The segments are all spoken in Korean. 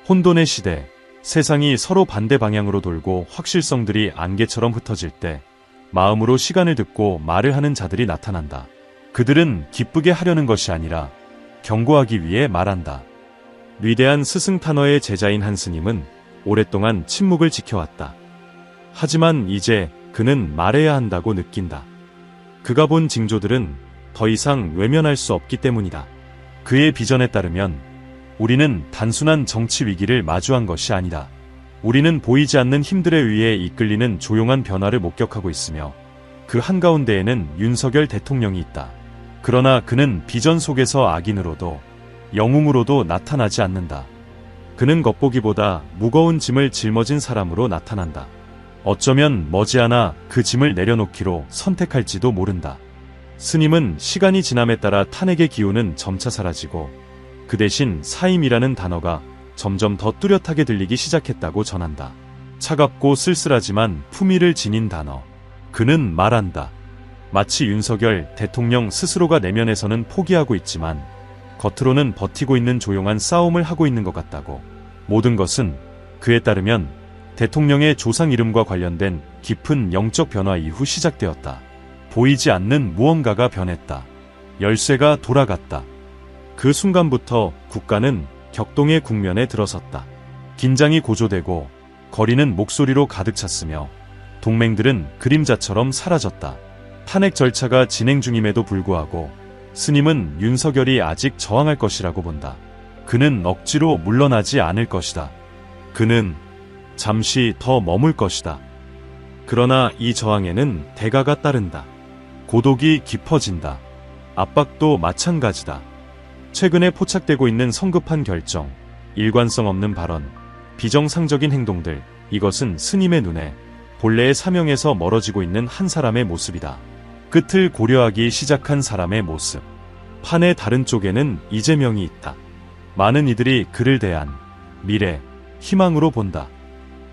혼돈의 시대, 세상이 서로 반대 방향으로 돌고 확실성들이 안개처럼 흩어질 때 마음으로 시간을 듣고 말을 하는 자들이 나타난다. 그들은 기쁘게 하려는 것이 아니라 경고하기 위해 말한다. 위대한 스승 타너의 제자인 한 스님은 오랫동안 침묵을 지켜왔다. 하지만 이제 그는 말해야 한다고 느낀다. 그가 본 징조들은 더 이상 외면할 수 없기 때문이다. 그의 비전에 따르면 우리는 단순한 정치 위기를 마주한 것이 아니다. 우리는 보이지 않는 힘들에 의해 이끌리는 조용한 변화를 목격하고 있으며 그 한가운데에는 윤석열 대통령이 있다. 그러나 그는 비전 속에서 악인으로도 영웅으로도 나타나지 않는다. 그는 겉보기보다 무거운 짐을 짊어진 사람으로 나타난다. 어쩌면 머지않아 그 짐을 내려놓기로 선택할지도 모른다. 스님은 시간이 지남에 따라 탄핵의 기운은 점차 사라지고 그 대신 사임이라는 단어가 점점 더 뚜렷하게 들리기 시작했다고 전한다. 차갑고 쓸쓸하지만 품위를 지닌 단어. 그는 말한다. 마치 윤석열 대통령 스스로가 내면에서는 포기하고 있지만 겉으로는 버티고 있는 조용한 싸움을 하고 있는 것 같다고. 모든 것은 그에 따르면 대통령의 조상 이름과 관련된 깊은 영적 변화 이후 시작되었다. 보이지 않는 무언가가 변했다. 열쇠가 돌아갔다. 그 순간부터 국가는 격동의 국면에 들어섰다. 긴장이 고조되고 거리는 목소리로 가득 찼으며 동맹들은 그림자처럼 사라졌다. 탄핵 절차가 진행 중임에도 불구하고 스님은 윤석열이 아직 저항할 것이라고 본다. 그는 억지로 물러나지 않을 것이다. 그는 잠시 더 머물 것이다. 그러나 이 저항에는 대가가 따른다. 고독이 깊어진다. 압박도 마찬가지다. 최근에 포착되고 있는 성급한 결정, 일관성 없는 발언, 비정상적인 행동들, 이것은 스님의 눈에 본래의 사명에서 멀어지고 있는 한 사람의 모습이다. 끝을 고려하기 시작한 사람의 모습. 판의 다른 쪽에는 이재명이 있다. 많은 이들이 그를 대한 미래, 희망으로 본다.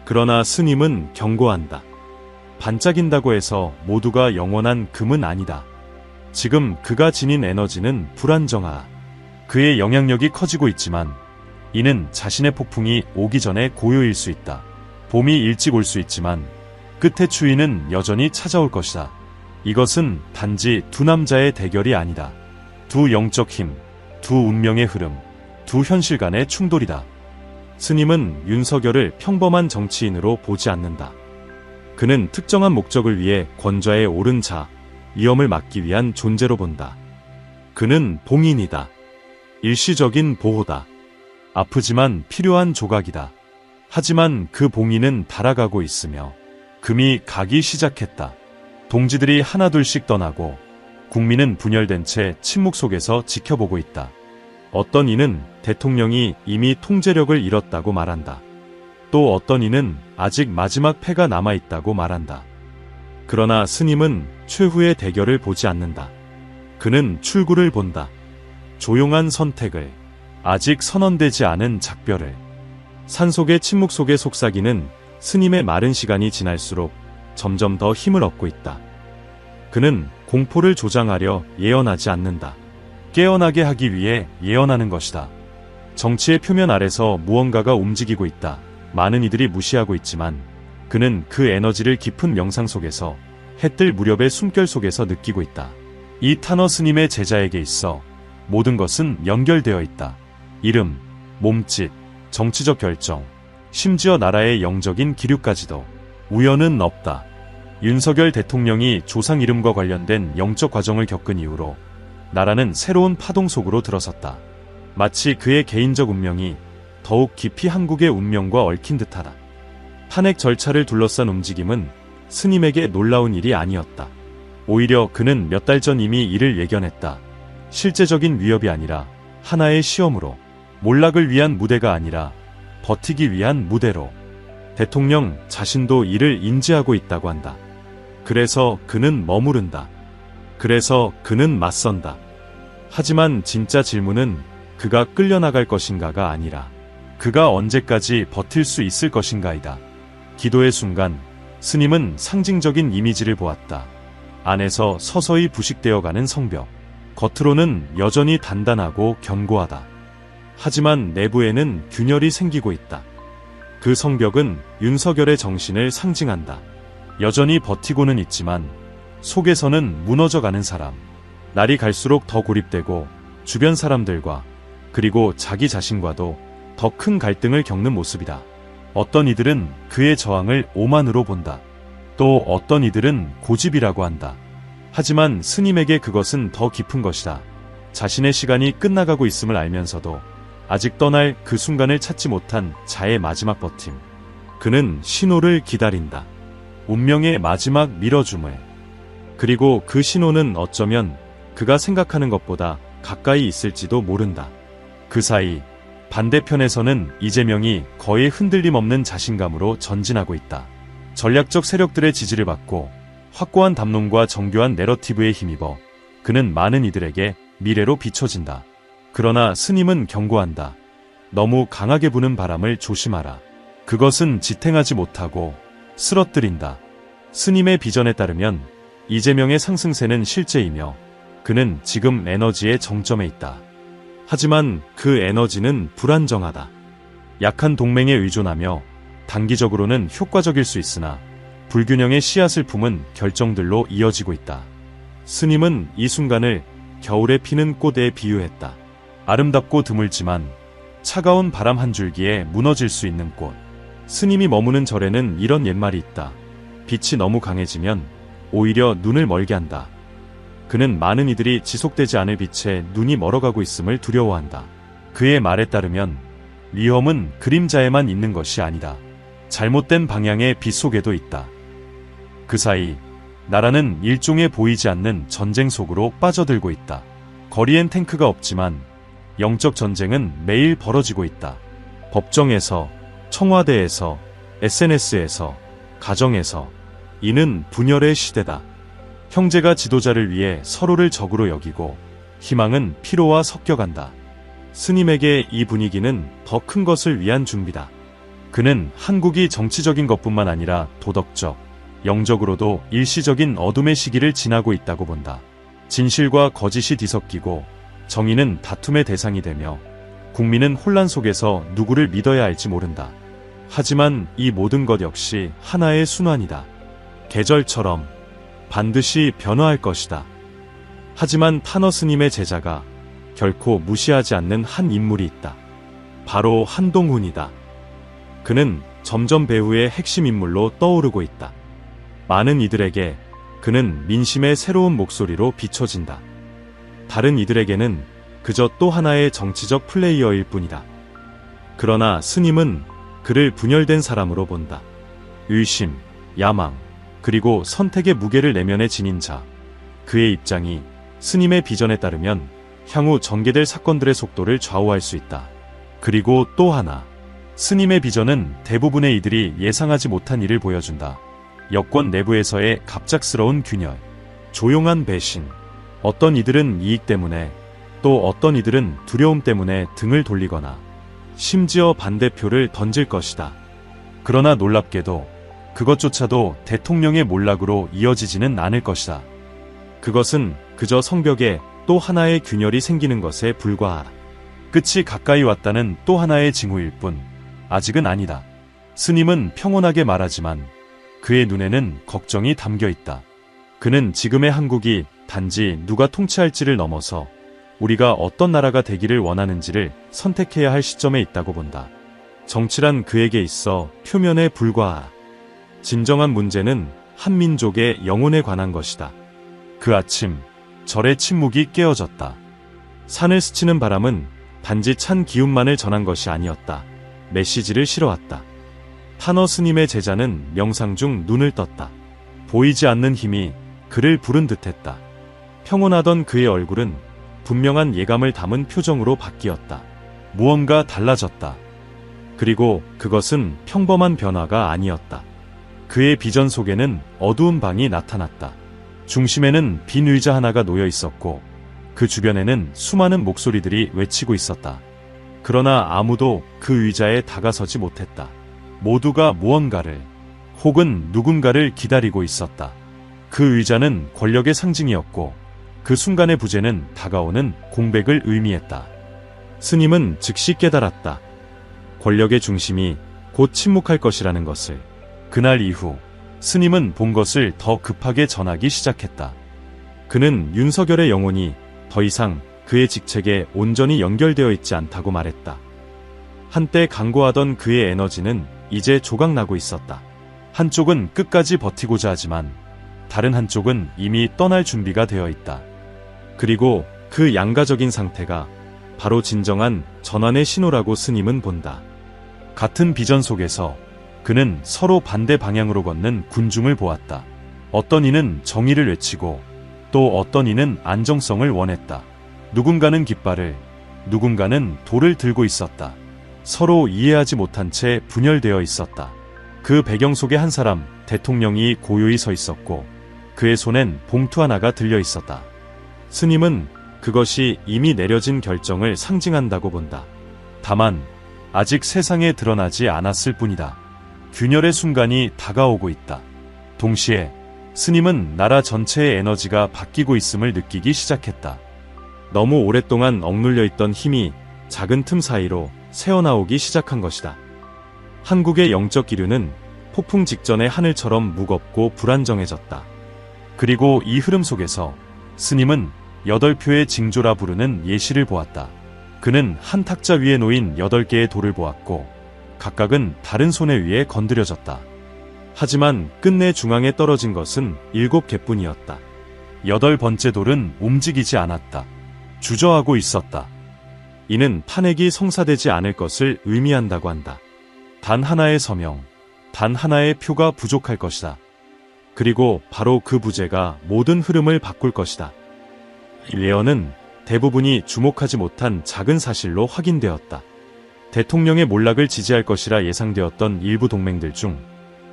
그러나 스님은 경고한다. 반짝인다고 해서 모두가 영원한 금은 아니다. 지금 그가 지닌 에너지는 불안정하다. 그의 영향력이 커지고 있지만 이는 자신의 폭풍이 오기 전에 고요일 수 있다. 봄이 일찍 올 수 있지만 끝의 추위는 여전히 찾아올 것이다. 이것은 단지 두 남자의 대결이 아니다. 두 영적 힘, 두 운명의 흐름, 두 현실 간의 충돌이다. 스님은 윤석열을 평범한 정치인으로 보지 않는다. 그는 특정한 목적을 위해 권좌에 오른 자, 위험을 막기 위한 존재로 본다. 그는 봉인이다. 일시적인 보호다. 아프지만 필요한 조각이다. 하지만 그 봉인은 달아가고 있으며 금이 가기 시작했다. 동지들이 하나둘씩 떠나고 국민은 분열된 채 침묵 속에서 지켜보고 있다. 어떤 이는 대통령이 이미 통제력을 잃었다고 말한다. 또 어떤 이는 아직 마지막 패가 남아있다고 말한다. 그러나 스님은 최후의 대결을 보지 않는다. 그는 출구를 본다. 조용한 선택을, 아직 선언되지 않은 작별을. 산속의 침묵 속의 속삭이는 스님의 마른 시간이 지날수록 점점 더 힘을 얻고 있다. 그는 공포를 조장하려 예언하지 않는다. 깨어나게 하기 위해 예언하는 것이다. 정치의 표면 아래서 무언가가 움직이고 있다. 많은 이들이 무시하고 있지만 그는 그 에너지를 깊은 명상 속에서 해뜰 무렵의 숨결 속에서 느끼고 있다. 이 타너 스님의 제자에게 있어 모든 것은 연결되어 있다. 이름, 몸짓, 정치적 결정, 심지어 나라의 영적인 기류까지도. 우연은 없다. 윤석열 대통령이 조상 이름과 관련된 영적 과정을 겪은 이후로 나라는 새로운 파동 속으로 들어섰다. 마치 그의 개인적 운명이 더욱 깊이 한국의 운명과 얽힌 듯하다. 탄핵 절차를 둘러싼 움직임은 스님에게 놀라운 일이 아니었다. 오히려 그는 몇 달 전 이미 이를 예견했다. 실제적인 위협이 아니라 하나의 시험으로, 몰락을 위한 무대가 아니라 버티기 위한 무대로. 대통령 자신도 이를 인지하고 있다고 한다. 그래서 그는 머무른다. 그래서 그는 맞선다. 하지만 진짜 질문은 그가 끌려나갈 것인가가 아니라 그가 언제까지 버틸 수 있을 것인가이다. 기도의 순간 스님은 상징적인 이미지를 보았다. 안에서 서서히 부식되어가는 성벽. 겉으로는 여전히 단단하고 견고하다. 하지만 내부에는 균열이 생기고 있다. 그 성벽은 윤석열의 정신을 상징한다. 여전히 버티고는 있지만 속에서는 무너져가는 사람. 날이 갈수록 더 고립되고 주변 사람들과 그리고 자기 자신과도 더 큰 갈등을 겪는 모습이다. 어떤 이들은 그의 저항을 오만으로 본다. 또 어떤 이들은 고집이라고 한다. 하지만 스님에게 그것은 더 깊은 것이다. 자신의 시간이 끝나가고 있음을 알면서도 아직 떠날 그 순간을 찾지 못한 자의 마지막 버팀. 그는 신호를 기다린다. 운명의 마지막 밀어줌을. 그리고 그 신호는 어쩌면 그가 생각하는 것보다 가까이 있을지도 모른다. 그 사이 반대편에서는 이재명이 거의 흔들림 없는 자신감으로 전진하고 있다. 전략적 세력들의 지지를 받고 확고한 담론과 정교한 내러티브에 힘입어 그는 많은 이들에게 미래로 비춰진다. 그러나 스님은 경고한다. 너무 강하게 부는 바람을 조심하라. 그것은 지탱하지 못하고 쓰러뜨린다. 스님의 비전에 따르면 이재명의 상승세는 실제이며 그는 지금 에너지의 정점에 있다. 하지만 그 에너지는 불안정하다. 약한 동맹에 의존하며 단기적으로는 효과적일 수 있으나 불균형의 씨앗을 품은 결정들로 이어지고 있다. 스님은 이 순간을 겨울에 피는 꽃에 비유했다. 아름답고 드물지만 차가운 바람 한 줄기에 무너질 수 있는 꽃. 스님이 머무는 절에는 이런 옛말이 있다. 빛이 너무 강해지면 오히려 눈을 멀게 한다. 그는 많은 이들이 지속되지 않을 빛에 눈이 멀어가고 있음을 두려워한다. 그의 말에 따르면 위험은 그림자에만 있는 것이 아니다. 잘못된 방향의 빛 속에도 있다. 그 사이 나라는 일종의 보이지 않는 전쟁 속으로 빠져들고 있다. 거리엔 탱크가 없지만 영적 전쟁은 매일 벌어지고 있다. 법정에서, 청와대에서, SNS에서, 가정에서. 이는 분열의 시대다. 형제가 지도자를 위해 서로를 적으로 여기고 희망은 피로와 섞여간다. 스님에게 이 분위기는 더 큰 것을 위한 준비다. 그는 한국이 정치적인 것뿐만 아니라 도덕적, 영적으로도 일시적인 어둠의 시기를 지나고 있다고 본다. 진실과 거짓이 뒤섞이고 정의는 다툼의 대상이 되며 국민은 혼란 속에서 누구를 믿어야 할지 모른다. 하지만 이 모든 것 역시 하나의 순환이다. 계절처럼 반드시 변화할 것이다. 하지만 타너 스님의 제자가 결코 무시하지 않는 한 인물이 있다. 바로 한동훈이다. 그는 점점 배후의 핵심 인물로 떠오르고 있다. 많은 이들에게 그는 민심의 새로운 목소리로 비춰진다. 다른 이들에게는 그저 또 하나의 정치적 플레이어일 뿐이다. 그러나 스님은 그를 분열된 사람으로 본다. 의심, 야망, 그리고 선택의 무게를 내면에 지닌 자. 그의 입장이 스님의 비전에 따르면 향후 전개될 사건들의 속도를 좌우할 수 있다. 그리고 또 하나. 스님의 비전은 대부분의 이들이 예상하지 못한 일을 보여준다. 여권 내부에서의 갑작스러운 균열, 조용한 배신. 어떤 이들은 이익 때문에, 또 어떤 이들은 두려움 때문에 등을 돌리거나 심지어 반대표를 던질 것이다. 그러나 놀랍게도 그것조차도 대통령의 몰락으로 이어지지는 않을 것이다. 그것은 그저 성벽에 또 하나의 균열이 생기는 것에 불과하다. 끝이 가까이 왔다는 또 하나의 징후일 뿐 아직은 아니다. 스님은 평온하게 말하지만 그의 눈에는 걱정이 담겨 있다. 그는 지금의 한국이 단지 누가 통치할지를 넘어서 우리가 어떤 나라가 되기를 원하는지를 선택해야 할 시점에 있다고 본다. 정치란 그에게 있어 표면에 불과하다. 진정한 문제는 한민족의 영혼에 관한 것이다. 그 아침 절의 침묵이 깨어졌다. 산을 스치는 바람은 단지 찬 기운만을 전한 것이 아니었다. 메시지를 실어왔다. 타너 스님의 제자는 명상 중 눈을 떴다. 보이지 않는 힘이 그를 부른 듯했다. 평온하던 그의 얼굴은 분명한 예감을 담은 표정으로 바뀌었다. 무언가 달라졌다. 그리고 그것은 평범한 변화가 아니었다. 그의 비전 속에는 어두운 방이 나타났다. 중심에는 빈 의자 하나가 놓여 있었고 그 주변에는 수많은 목소리들이 외치고 있었다. 그러나 아무도 그 의자에 다가서지 못했다. 모두가 무언가를 혹은 누군가를 기다리고 있었다. 그 의자는 권력의 상징이었고 그 순간의 부재는 다가오는 공백을 의미했다. 스님은 즉시 깨달았다. 권력의 중심이 곧 침묵할 것이라는 것을. 그날 이후 스님은 본 것을 더 급하게 전하기 시작했다. 그는 윤석열의 영혼이 더 이상 그의 직책에 온전히 연결되어 있지 않다고 말했다. 한때 강고하던 그의 에너지는 이제 조각나고 있었다. 한쪽은 끝까지 버티고자 하지만 다른 한쪽은 이미 떠날 준비가 되어 있다. 그리고 그 양가적인 상태가 바로 진정한 전환의 신호라고 스님은 본다. 같은 비전 속에서 그는 서로 반대 방향으로 걷는 군중을 보았다. 어떤 이는 정의를 외치고 또 어떤 이는 안정성을 원했다. 누군가는 깃발을, 누군가는 돌을 들고 있었다. 서로 이해하지 못한 채 분열되어 있었다. 그 배경 속에 한 사람, 대통령이 고요히 서 있었고 그의 손엔 봉투 하나가 들려 있었다. 스님은 그것이 이미 내려진 결정을 상징한다고 본다. 다만 아직 세상에 드러나지 않았을 뿐이다. 균열의 순간이 다가오고 있다. 동시에 스님은 나라 전체의 에너지가 바뀌고 있음을 느끼기 시작했다. 너무 오랫동안 억눌려 있던 힘이 작은 틈 사이로 새어나오기 시작한 것이다. 한국의 영적 기류는 폭풍 직전의 하늘처럼 무겁고 불안정해졌다. 그리고 이 흐름 속에서 스님은 8표의 징조라 부르는 예시를 보았다. 그는 한 탁자 위에 놓인 8개의 돌을 보았고 각각은 다른 손에 위에 건드려졌다. 하지만 끝내 중앙에 떨어진 것은 7개뿐이었다. 8번째 돌은 움직이지 않았다. 주저하고 있었다. 이는 탄핵이 성사되지 않을 것을 의미한다고 한다. 단 하나의 서명, 단 하나의 표가 부족할 것이다. 그리고 바로 그 부재가 모든 흐름을 바꿀 것이다. 이 예언은 대부분이 주목하지 못한 작은 사실로 확인되었다. 대통령의 몰락을 지지할 것이라 예상되었던 일부 동맹들 중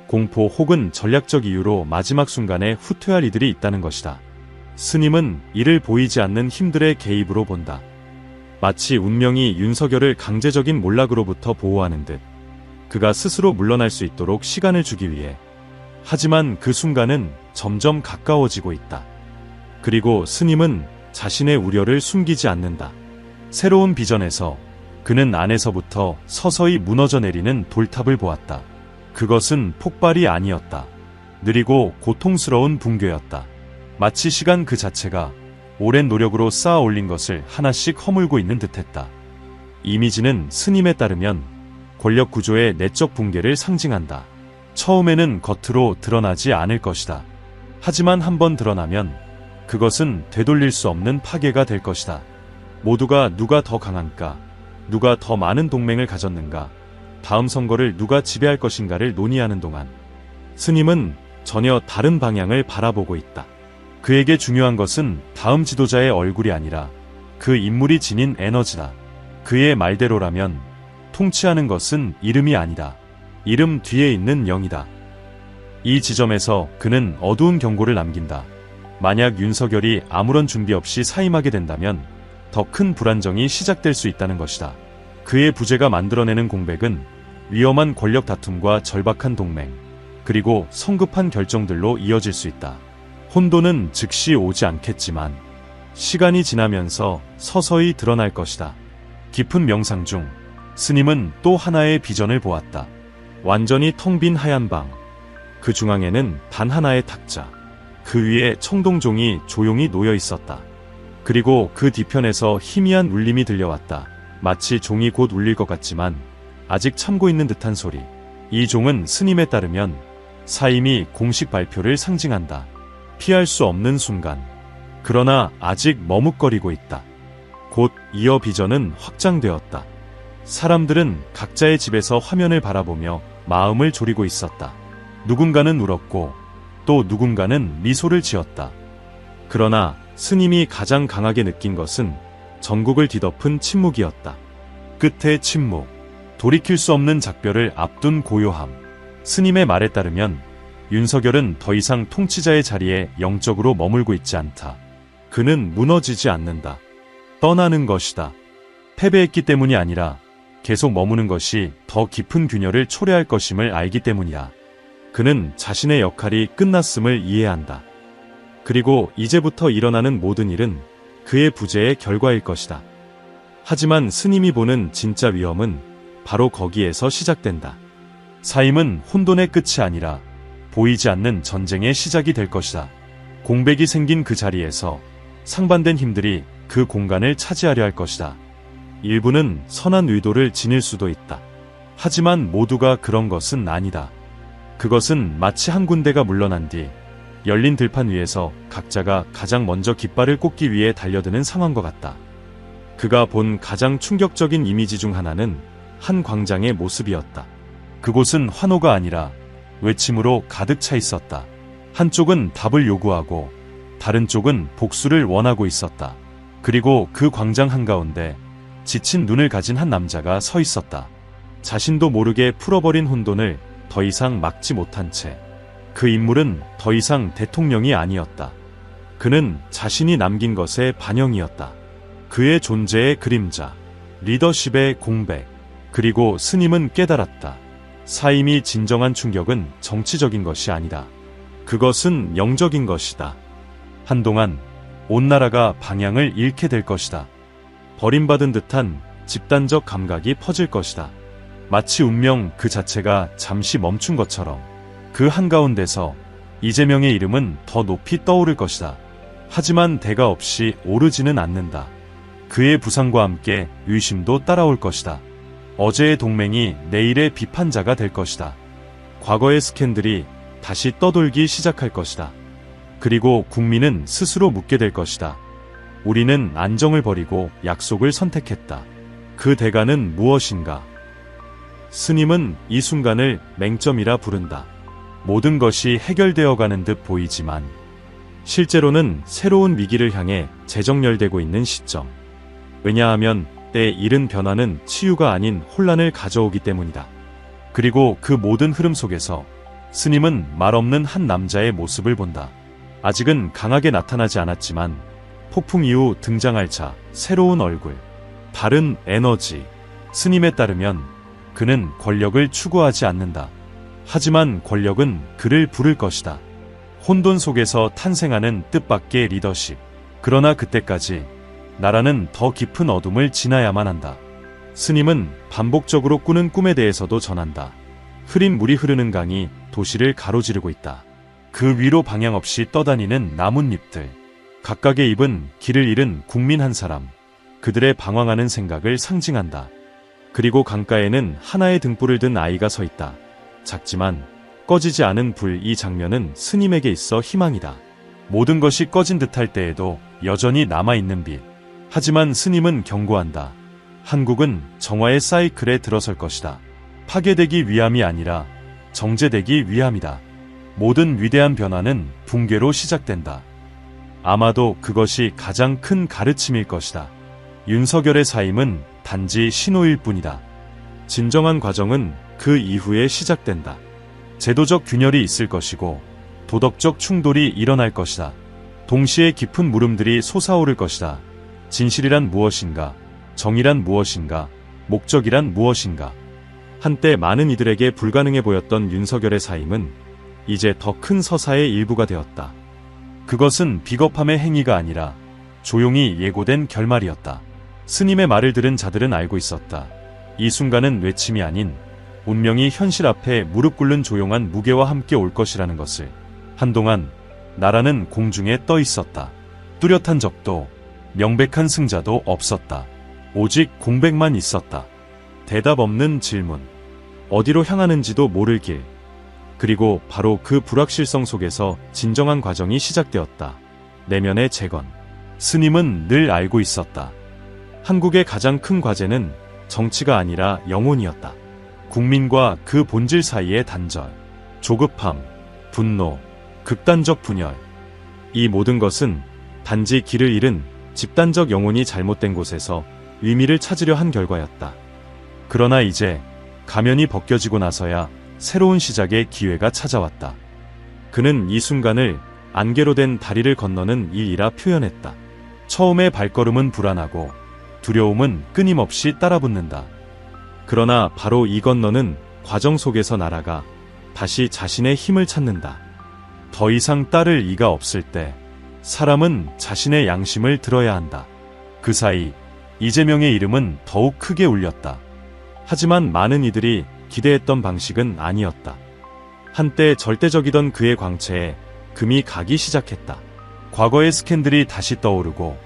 공포 혹은 전략적 이유로 마지막 순간에 후퇴할 이들이 있다는 것이다. 스님은 이를 보이지 않는 힘들의 개입으로 본다. 마치 운명이 윤석열을 강제적인 몰락으로부터 보호하는 듯 그가 스스로 물러날 수 있도록 시간을 주기 위해. 하지만 그 순간은 점점 가까워지고 있다. 그리고 스님은 자신의 우려를 숨기지 않는다. 새로운 비전에서 그는 안에서부터 서서히 무너져 내리는 돌탑을 보았다. 그것은 폭발이 아니었다. 느리고 고통스러운 붕괴였다. 마치 시간 그 자체가 오랜 노력으로 쌓아 올린 것을 하나씩 허물고 있는 듯했다. 이미지는 스님에 따르면 권력 구조의 내적 붕괴를 상징한다. 처음에는 겉으로 드러나지 않을 것이다. 하지만 한번 드러나면 그것은 되돌릴 수 없는 파괴가 될 것이다. 모두가 누가 더 강한가, 누가 더 많은 동맹을 가졌는가, 다음 선거를 누가 지배할 것인가를 논의하는 동안 스님은 전혀 다른 방향을 바라보고 있다. 그에게 중요한 것은 다음 지도자의 얼굴이 아니라 그 인물이 지닌 에너지다. 그의 말대로라면 통치하는 것은 이름이 아니다. 이름 뒤에 있는 영이다. 이 지점에서 그는 어두운 경고를 남긴다. 만약 윤석열이 아무런 준비 없이 사임하게 된다면 더 큰 불안정이 시작될 수 있다는 것이다. 그의 부재가 만들어내는 공백은 위험한 권력 다툼과 절박한 동맹, 그리고 성급한 결정들로 이어질 수 있다. 혼돈은 즉시 오지 않겠지만 시간이 지나면서 서서히 드러날 것이다. 깊은 명상 중 스님은 또 하나의 비전을 보았다. 완전히 텅 빈 하얀 방. 그 중앙에는 단 하나의 탁자. 그 위에 청동종이 조용히 놓여 있었다. 그리고 그 뒤편에서 희미한 울림이 들려왔다. 마치 종이 곧 울릴 것 같지만 아직 참고 있는 듯한 소리. 이 종은 스님에 따르면 사임이 공식 발표를 상징한다. 피할 수 없는 순간. 그러나 아직 머뭇거리고 있다. 곧 이어 비전은 확장되었다. 사람들은 각자의 집에서 화면을 바라보며 마음을 졸이고 있었다. 누군가는 울었고 또 누군가는 미소를 지었다. 그러나 스님이 가장 강하게 느낀 것은 전국을 뒤덮은 침묵이었다. 끝의 침묵, 돌이킬 수 없는 작별을 앞둔 고요함. 스님의 말에 따르면 윤석열은 더 이상 통치자의 자리에 영적으로 머물고 있지 않다. 그는 무너지지 않는다. 떠나는 것이다. 패배했기 때문이 아니라 계속 머무는 것이 더 깊은 균열을 초래할 것임을 알기 때문이야. 그는 자신의 역할이 끝났음을 이해한다. 그리고 이제부터 일어나는 모든 일은 그의 부재의 결과일 것이다. 하지만 스님이 보는 진짜 위험은 바로 거기에서 시작된다. 사임은 혼돈의 끝이 아니라 보이지 않는 전쟁의 시작이 될 것이다. 공백이 생긴 그 자리에서 상반된 힘들이 그 공간을 차지하려 할 것이다. 일부는 선한 의도를 지닐 수도 있다. 하지만 모두가 그런 것은 아니다. 그것은 마치 한 군대가 물러난 뒤 열린 들판 위에서 각자가 가장 먼저 깃발을 꽂기 위해 달려드는 상황과 같다. 그가 본 가장 충격적인 이미지 중 하나는 한 광장의 모습이었다. 그곳은 환호가 아니라 외침으로 가득 차 있었다. 한쪽은 답을 요구하고 다른 쪽은 복수를 원하고 있었다. 그리고 그 광장 한가운데 지친 눈을 가진 한 남자가 서 있었다. 자신도 모르게 풀어버린 혼돈을 더 이상 막지 못한 채. 그 인물은 더 이상 대통령이 아니었다. 그는 자신이 남긴 것의 반영이었다. 그의 존재의 그림자, 리더십의 공백, 그리고 스님은 깨달았다. 사임이 진정한 충격은 정치적인 것이 아니다. 그것은 영적인 것이다. 한동안 온 나라가 방향을 잃게 될 것이다. 버림받은 듯한 집단적 감각이 퍼질 것이다. 마치 운명 그 자체가 잠시 멈춘 것처럼 그 한가운데서 이재명의 이름은 더 높이 떠오를 것이다. 하지만 대가 없이 오르지는 않는다. 그의 부상과 함께 의심도 따라올 것이다. 어제의 동맹이 내일의 비판자가 될 것이다. 과거의 스캔들이 다시 떠돌기 시작할 것이다. 그리고 국민은 스스로 묻게 될 것이다. 우리는 안정을 버리고 약속을 선택했다. 그 대가는 무엇인가? 스님은 이 순간을 맹점이라 부른다. 모든 것이 해결되어 가는 듯 보이지만 실제로는 새로운 위기를 향해 재정렬되고 있는 시점. 왜냐하면 때에 이른 변화는 치유가 아닌 혼란을 가져오기 때문이다. 그리고 그 모든 흐름 속에서 스님은 말없는 한 남자의 모습을 본다. 아직은 강하게 나타나지 않았지만 폭풍 이후 등장할 자, 새로운 얼굴, 다른 에너지. 스님에 따르면 그는 권력을 추구하지 않는다. 하지만 권력은 그를 부를 것이다. 혼돈 속에서 탄생하는 뜻밖의 리더십. 그러나 그때까지 나라는 더 깊은 어둠을 지나야만 한다. 스님은 반복적으로 꾸는 꿈에 대해서도 전한다. 흐린 물이 흐르는 강이 도시를 가로지르고 있다. 그 위로 방향 없이 떠다니는 나뭇잎들. 각각의 잎은 길을 잃은 국민 한 사람, 그들의 방황하는 생각을 상징한다. 그리고 강가에는 하나의 등불을 든 아이가 서 있다. 작지만 꺼지지 않은 불. 이 장면은 스님에게 있어 희망이다. 모든 것이 꺼진 듯할 때에도 여전히 남아있는 빛. 하지만 스님은 경고한다. 한국은 정화의 사이클에 들어설 것이다. 파괴되기 위함이 아니라 정제되기 위함이다. 모든 위대한 변화는 붕괴로 시작된다. 아마도 그것이 가장 큰 가르침일 것이다. 윤석열의 사임은 단지 신호일 뿐이다. 진정한 과정은 그 이후에 시작된다. 제도적 균열이 있을 것이고 도덕적 충돌이 일어날 것이다. 동시에 깊은 물음들이 솟아오를 것이다. 진실이란 무엇인가? 정의란 무엇인가? 목적이란 무엇인가? 한때 많은 이들에게 불가능해 보였던 윤석열의 사임은 이제 더 큰 서사의 일부가 되었다. 그것은 비겁함의 행위가 아니라 조용히 예고된 결말이었다. 스님의 말을 들은 자들은 알고 있었다. 이 순간은 외침이 아닌 운명이 현실 앞에 무릎 꿇는 조용한 무게와 함께 올 것이라는 것을. 한동안 나라는 공중에 떠 있었다. 뚜렷한 적도 명백한 승자도 없었다. 오직 공백만 있었다. 대답 없는 질문. 어디로 향하는지도 모를 길. 그리고 바로 그 불확실성 속에서 진정한 과정이 시작되었다. 내면의 재건. 스님은 늘 알고 있었다. 한국의 가장 큰 과제는 정치가 아니라 영혼이었다. 국민과 그 본질 사이의 단절, 조급함, 분노, 극단적 분열. 이 모든 것은 단지 길을 잃은 집단적 영혼이 잘못된 곳에서 의미를 찾으려 한 결과였다. 그러나 이제 가면이 벗겨지고 나서야 새로운 시작의 기회가 찾아왔다. 그는 이 순간을 안개로 된 다리를 건너는 일이라 표현했다. 처음의 발걸음은 불안하고 두려움은 끊임없이 따라붙는다. 그러나 바로 이 건너는 과정 속에서 나라가 다시 자신의 힘을 찾는다. 더 이상 따를 이가 없을 때 사람은 자신의 양심을 들어야 한다. 그 사이 이재명의 이름은 더욱 크게 울렸다. 하지만 많은 이들이 기대했던 방식은 아니었다. 한때 절대적이던 그의 광채에 금이 가기 시작했다. 과거의 스캔들이 다시 떠오르고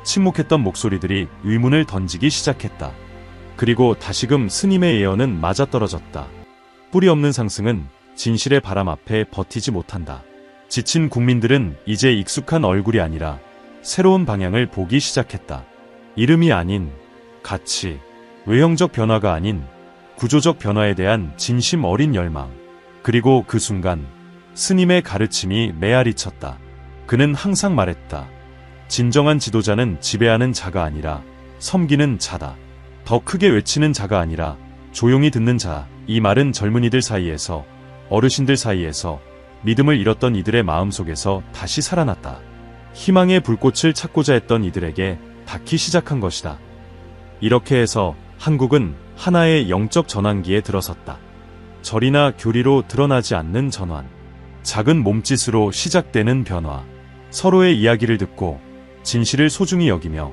침묵했던 목소리들이 의문을 던지기 시작했다. 그리고 다시금 스님의 예언은 맞아떨어졌다. 뿌리 없는 상승은 진실의 바람 앞에 버티지 못한다. 지친 국민들은 이제 익숙한 얼굴이 아니라 새로운 방향을 보기 시작했다. 이름이 아닌 가치, 외형적 변화가 아닌 구조적 변화에 대한 진심 어린 열망. 그리고 그 순간 스님의 가르침이 메아리 쳤다. 그는 항상 말했다. 진정한 지도자는 지배하는 자가 아니라 섬기는 자다. 더 크게 외치는 자가 아니라 조용히 듣는 자. 이 말은 젊은이들 사이에서, 어르신들 사이에서, 믿음을 잃었던 이들의 마음속에서 다시 살아났다. 희망의 불꽃을 찾고자 했던 이들에게 닿기 시작한 것이다. 이렇게 해서 한국은 하나의 영적 전환기에 들어섰다. 절이나 교리로 드러나지 않는 전환, 작은 몸짓으로 시작되는 변화, 서로의 이야기를 듣고 진실을 소중히 여기며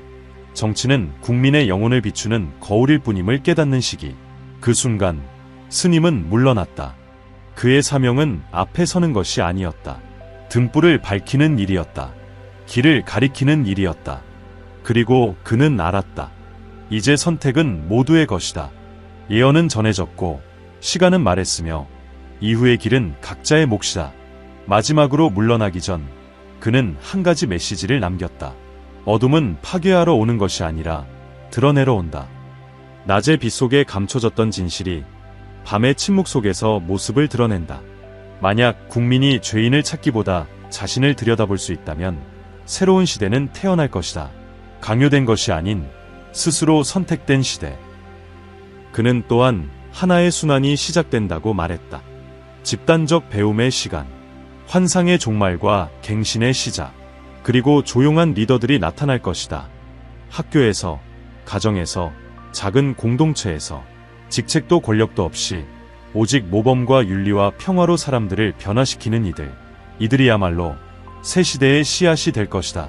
정치는 국민의 영혼을 비추는 거울일 뿐임을 깨닫는 시기. 그 순간 스님은 물러났다. 그의 사명은 앞에 서는 것이 아니었다. 등불을 밝히는 일이었다. 길을 가리키는 일이었다. 그리고 그는 알았다. 이제 선택은 모두의 것이다. 예언은 전해졌고 시간은 말했으며 이후의 길은 각자의 몫이다. 마지막으로 물러나기 전 그는 한 가지 메시지를 남겼다. 어둠은 파괴하러 오는 것이 아니라 드러내러 온다. 낮의 빛 속에 감춰졌던 진실이 밤의 침묵 속에서 모습을 드러낸다. 만약 국민이 죄인을 찾기보다 자신을 들여다볼 수 있다면 새로운 시대는 태어날 것이다. 강요된 것이 아닌 스스로 선택된 시대. 그는 또한 하나의 순환이 시작된다고 말했다. 집단적 배움의 시간, 환상의 종말과 갱신의 시작, 그리고 조용한 리더들이 나타날 것이다. 학교에서, 가정에서, 작은 공동체에서, 직책도 권력도 없이 오직 모범과 윤리와 평화로 사람들을 변화시키는 이들. 이들이야말로 새 시대의 씨앗이 될 것이다.